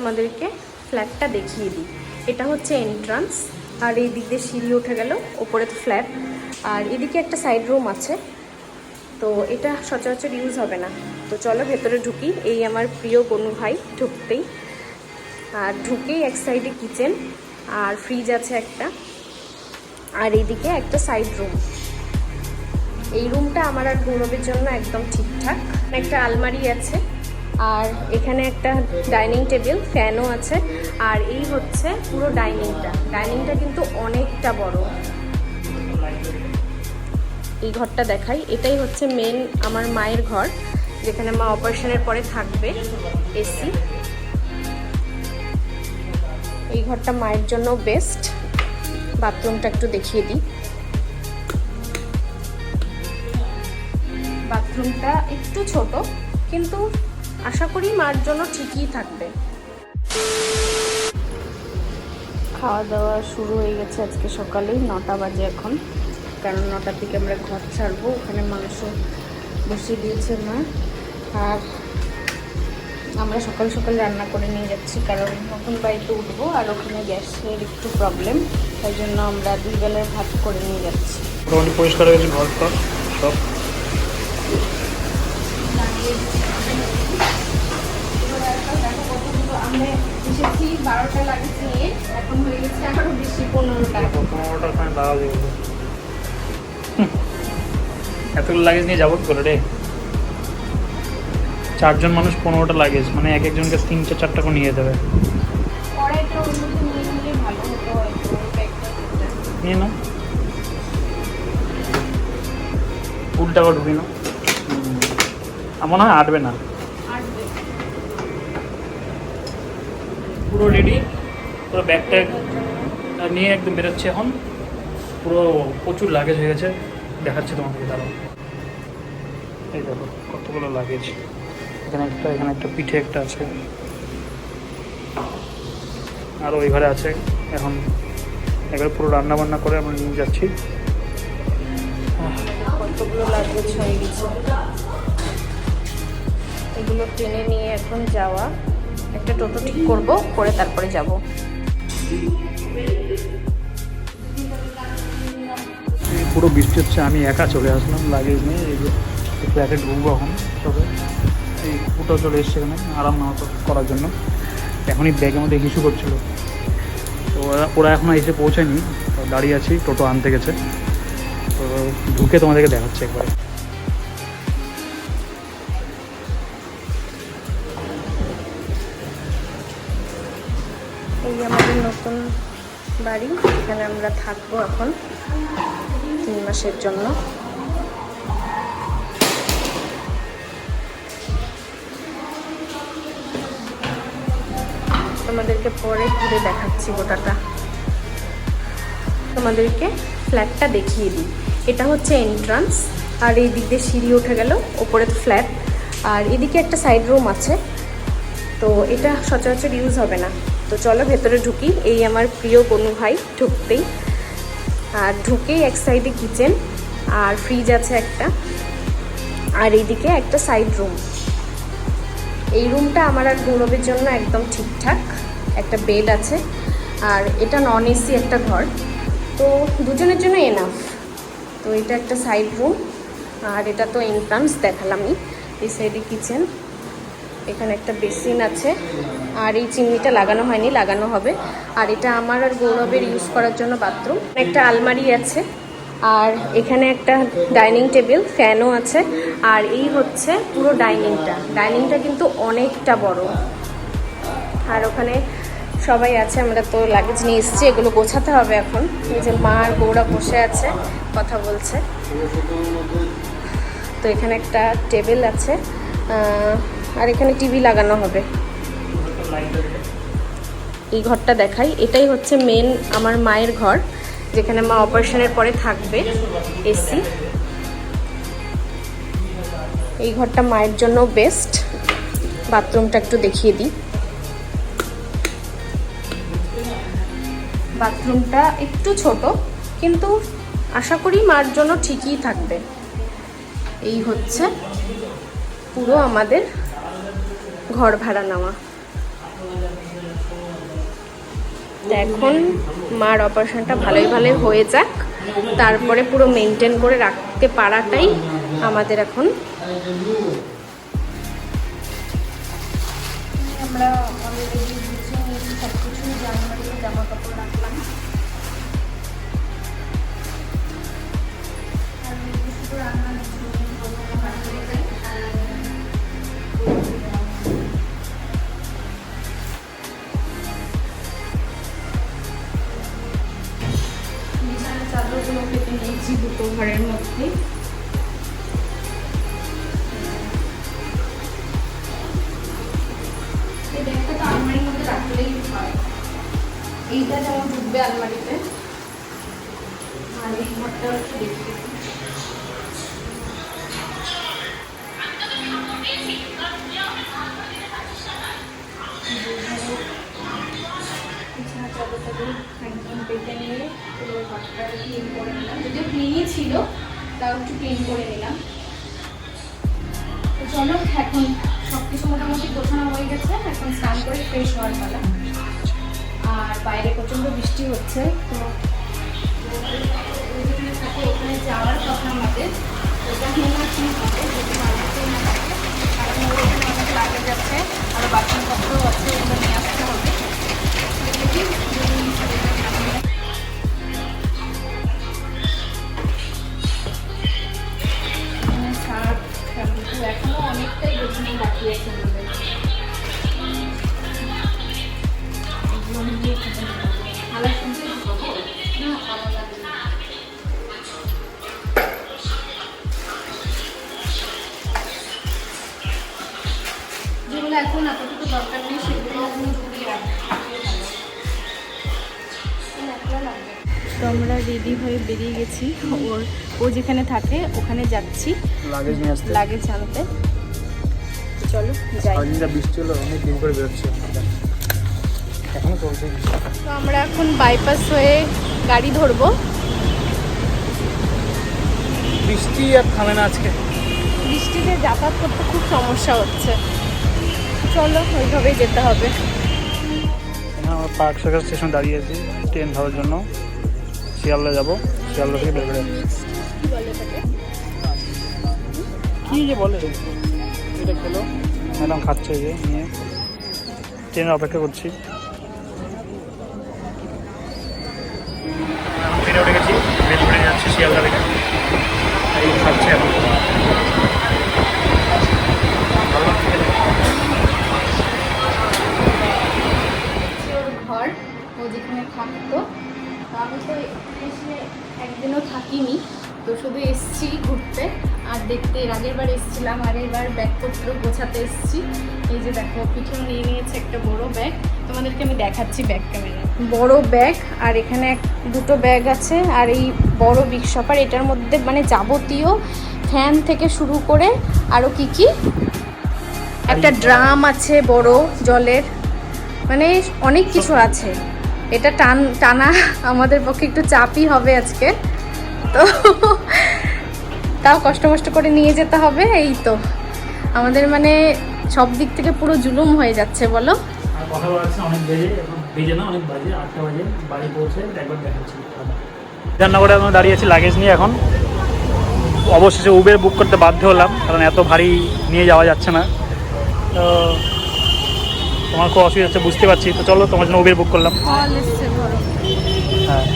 তোমাদেরকে ফ্ল্যাটটা দেখিয়ে দিই। এটা হচ্ছে এন্ট্রান্স, আর এই দিক দিয়ে সিঁড়ি উঠে গেল, ওপরে তো ফ্ল্যাট, আর এদিকে একটা সাইড রুম আছে। তো এটা সচরাচর ইউজ হবে না। তো চলো ভেতরে ঢুকি। এই আমার প্রিয় গনু ভাই ঢুকতেই, আর ঢুকেই এক সাইডে কিচেন আর ফ্রিজ আছে একটা, আর এইদিকে একটা সাইড রুম। এই রুমটা আমার আর গৌরবের জন্য একদম ঠিকঠাক। একটা আলমারি আছে, আর এখানে একটা ডাইনিং টেবিল, ফ্যানও আছে। আর এই হচ্ছে পুরো ডাইনিংটা কিন্তু অনেকটা বড়। এই ঘরটা দেখাই, এটাই হচ্ছে মেন আমার মায়ের ঘর, যেখানে মা অপারেশনের পরে থাকবে। এসি, এই ঘরটা মায়ের জন্য বেস্ট। বাথরুমটা একটু দেখিয়ে দিই। বাথরুমটা একটু ছোট, কিন্তু আশা করি মার জন্য ঠিকই থাকবে। খাওয়া দাওয়া শুরু হয়ে গেছে আজকে সকালেই, 9টা বাজে এখন, কারণ 9টার দিকে আমরা ঘর ছাড়বো। ওখানে মাংস বসিয়ে দিয়েছে মা, আর আমরা সকাল সকাল রান্না করে নিয়ে যাচ্ছি, কারণ নতুন বাড়িতে উঠবো আর ওখানে গ্যাসের একটু প্রবলেম, তাই জন্য আমরা 2 বেলার ভাত করে নিয়ে যাচ্ছি। মোটামুটি পরিষ্কার হয়েছে ঘরটা সব। আমরা এসেছি 12টা লাগেজ নিয়ে, এখন হয়ে গেছে আরো বেশি, 15টা। 15টার সময় দাওয়া দিয়ে এতগুলো লাগেজ নিয়ে যাবো কি করে রে? 4 জন মানুষ, 15টা লাগেজ, মানে এক একজনকে 3-4টা করে নিয়ে যেতে হবে। নিয়ে নাও, উল্টা করে ঢুকি নাও, মনে হয় আটবে না। পুরো রেডি, পুরো ব্যাগটা নিয়ে একদম বেরোচ্ছে এখন। পুরো প্রচুর লাগেজ হয়ে গেছে, দেখাচ্ছে তোমাদেরকে। দাঁড়াও, এই দেখো কতগুলো লাগেজ। এখানে একটা পিঠে একটা আছে, আর ওই ঘরে আছে। এখন এবার পুরো রান্না বান্না করে আমরা নিয়ে যাচ্ছি। কতগুলো লাগেজ হয়ে গেছে, এগুলো টেনে নিয়ে এখন যাওয়া। একটা টোটো ঠিক করবো, করে তারপরে যাব। পুরো বৃষ্টি হচ্ছে, আমি একা চলে আসলাম লাগেজ নিয়ে। এই যে ফ্ল্যাটে ঢুকবো এখন তবে। এই ফুটো চলে এসছে এখানে আরাম না হতো করার জন্য। এখনই ব্যাগের মধ্যে হিসু করছিল, তো ওরা এখনও এসে পৌঁছায়নি, দাঁড়িয়ে আছি, টোটো আনতে গেছে। তো ঢুকে তোমাদেরকে দেখাচ্ছে একবারে। এই আমাদের নতুন বাড়ি, এখানে আমরা থাকবো এখন 3 মাসের জন্য। তোমাদেরকে পরে ঘুরে দেখাচ্ছি গোটাটা। তোমাদেরকে ফ্ল্যাটটা দেখিয়ে দিই। এটা হচ্ছে এন্ট্রান্স, আর এই দিক দিয়ে সিঁড়ি উঠে গেল, ওপরে তো ফ্ল্যাট, আর এদিকে একটা সাইড রুম আছে। তো এটা সচরাচর ইউজ হবে না। তো চলো ভেতরে ঢুকি। এই আমার প্রিয় গনু ভাই ঢুকতেই, আর ঢুকেই এক সাইডে কিচেন আর ফ্রিজ আছে একটা, আর এইদিকে একটা সাইড রুম। এই রুমটা আমার আর গৌরবের জন্য একদম ঠিকঠাক। একটা বেড আছে, আর এটা নন এসি একটা ঘর, তো দুজনের জন্য এনাফ। তো এটা একটা সাইড রুম, আর এটা তো এন্ট্রান্স দেখালামই। এই সাইডে কিচেন, এখানে একটা বেসিন আছে, আর এই চিমনিটা লাগানো হয়নি, লাগানো হবে। আর এটা আমার আর গৌরবের ইউজ করার জন্য বাথরুম। একটা আলমারি আছে, আর এখানে একটা ডাইনিং টেবিল, ফ্যানও আছে। আর এই হচ্ছে পুরো ডাইনিংটা কিন্তু অনেকটা বড়। আর ওখানে সবাই আছে, আমরা তো লাগেজ নিয়ে এসেছি, এগুলো গোছাতে হবে এখন। এই যে মা আর গৌরব বসে আছে, কথা বলছে। তো এখানে একটা টেবিল আছে, আর এখানে টিভি লাগানো হবে। এই ঘরটা দেখাই, এটাই হচ্ছে মেন আমার মায়ের ঘর, যেখানে মা অপারেশনের পরে থাকবে। এসি, এই ঘরটা মায়ের জন্য বেস্ট। বাথরুমটা একটু দেখিয়ে দিই। বাথরুমটা একটু ছোট, কিন্তু আশা করি মার জন্য ঠিকই থাকবে। এই হচ্ছে পুরো আমাদের ঘর ভাড়া নেওয়া। এখন মার অপারেশনটা ভালোই হয়ে যাক, তারপরে পুরো মেনটেন করে রাখতে পারাটাই আমাদের এখন। আমরা অলরেডি গুছিয়ে নিয়েছি সব কিছু, জামা কাপড় রাখলাম। শুধু রান্না বিছানা চাদরগুলো পেতে নিয়েছি দুটো ঘরের মধ্যে। এই ব্যাগটা তো আলমারির মধ্যে রাখলেই হয়, এইটা যেমন ঢুকবে আলমারিতে। আর এই ঘরটা একটু দেখি, একদম পেতে নিয়ে পুরো ঘরটা ক্লিন করে নিলাম, যদিও ক্লিনই ছিল তাও একটু ক্লিন করে নিলাম। তো চলো, এখন সব কিছু মোটামুটি গোছানো হয়ে গেছে, এখন স্নান করে ফ্রেশ হওয়ার পালা। আর বাইরে প্রচণ্ড বৃষ্টি হচ্ছে, তো ওইখানে থাকে, ওখানে যাওয়ার কথা আমাদের, ওটা নিয়ে ঠিক হবে যদি বাড়িতে না থাকে, কারণ ওইখানে অনেক লাগে যাচ্ছে, আরও বাসনপত্রও আছে, ওগুলো নিয়ে আসতে হবে। এখনো অনেকটাই গোছানো বাকি আছে আমাদের। যেগুলো এখন আপাতত দরকার নেই সেগুলো ঘুরিয়ে রাখবো। তো আমরা রেডি হয়ে বেরিয়ে গেছি, ও যেখানে থাকে ওখানে যাচ্ছি লাগেজ আনতে। চলো যাই। বৃষ্টি হলো, অনেক দিন করে বেরোচ্ছে, এখনো চলছে। তো আমরা এখন বাইপাস হয়ে গাড়ি ধরবো। বৃষ্টি আর থামে না আজকে, বৃষ্টিতে যাতায়াত করতে খুব সমস্যা হচ্ছে। চলো ওইভাবেই যেতে হবে। আমরা পার্ক সার্কাস স্টেশন দাঁড়িয়ে আছি ট্রেন ধরার জন্য, শিয়ালদা যাবো, শিয়ালদা থেকে বের করে কি বলে এটাকে, কী যে বলে এটা খেলো, ম্যাডাম খাচ্ছে যে নিয়ে, ট্রেনের অপেক্ষা করছি। এখন ট্রেনে উঠে গেছি, বেল করে যাচ্ছি শিয়ালদা থেকে, এই খাচ্ছে এখন। ওর ঘর, ও যেখানে থাকতো। আমি তো এসে একদিনও থাকিনি, তো শুধু এসছি ঘুরতে আর দেখতে। এর আগের বার এসেছিলাম, আর এবার ব্যাগপত্র গোছাতে এসেছি। এই যে দেখো, পিছনে নিয়ে নিয়েছে একটা বড় ব্যাগ, তোমাদেরকে আমি দেখাচ্ছি ব্যাগ ক্যামেরা। বড় ব্যাগ, আর এখানে দুটো ব্যাগ আছে, আর এই বড় বিগ শপার, এটার মধ্যে মানে যাবতীয় ফ্যান থেকে শুরু করে আরও কি একটা ড্রাম আছে বড় জলের, মানে অনেক কিছু আছে। এটা টানা আমাদের পক্ষে একটু চাপই হবে আজকে, তো তাও কষ্ট করে নিয়ে যেতে হবে। এই তো আমাদের মানে সব দিক থেকে পুরো জুলুম হয়ে যাচ্ছে, বলো। আর কথা বলা যাচ্ছে অনেক বেজে না, অনেক বাজে 8টা বাজে, বাড়ি পৌঁছে একবার দেখাচ্ছি। রান্নাঘরে আমরা দাঁড়িয়ে আছি লাগেজ নিয়ে। এখন অবশেষে উবের বুক করতে বাধ্য হলাম, কারণ এত ভারী নিয়ে যাওয়া যাচ্ছে না। তো তোমার খুব অসুবিধা হচ্ছে বুঝতে পারছি, তো চলো তোমার জন্য উবের বুক করলাম। হ্যাঁ,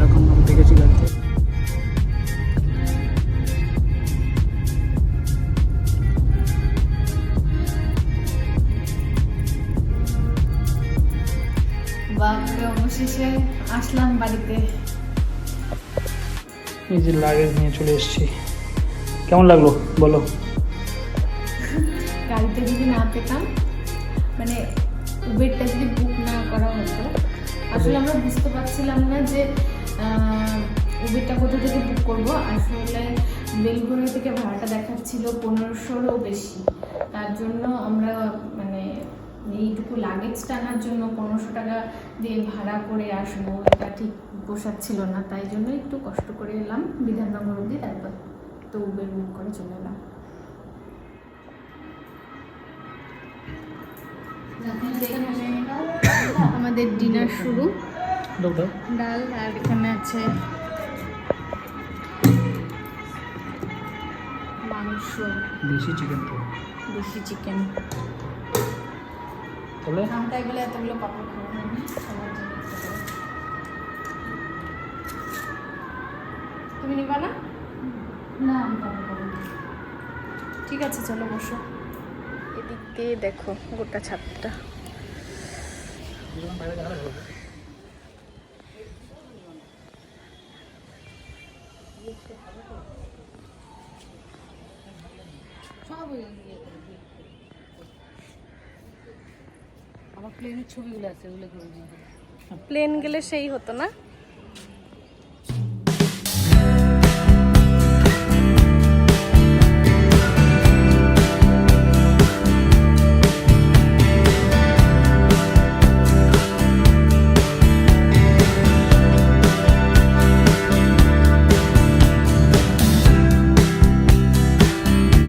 এখন আমি দেখেছি গাড়িতে। বাপরে, অবশেষে আসলাম বাড়িতে। এই যে লাগেজ নিয়ে চলে এসেছি, কেমন লাগলো বলো? গাড়িতে যদি না পেতাম, মানে উবেরটা যদি বুক না করা হতো, আসলে আমরা বুঝতে পারছিলাম না যে উবেরটা কোথা থেকে বুক করবো। আসলে বেলঘড়িয়া থেকে ভাড়াটা দেখাচ্ছিল 1500-ও বেশি, তার জন্য আমরা মানে এইটুকু লাগেজ টানার জন্য 1500 টাকা দিয়ে ভাড়া করে আসবো, এটা ঠিক পোষাচ্ছিল না। তাই জন্য একটু কষ্ট করে এলাম বিধাননগর অবধি, তারপর তো উবের বুক করে চলে এলাম। আমাদের ডিনার শুরু। দাও দাও। ডাল আর এখানে আছে মাংস, দেশি চিকেন তো। দেশি চিকেন। তাহলে আমরা এগুলো এতগুলো পাপড় খাবো না, সবার জন্য একটা করে। তুমি নিবা না? না আমি খাবো না। ঠিক আছে, চলো বসো। এদিক দিয়ে দেখো গোটা ছাদটা। বাইরে দেখা যাবে। সব আমার প্লেনের ছবিগুলো আছে, ওগুলো করে দিই। প্লেন গেলে সেই হতো না।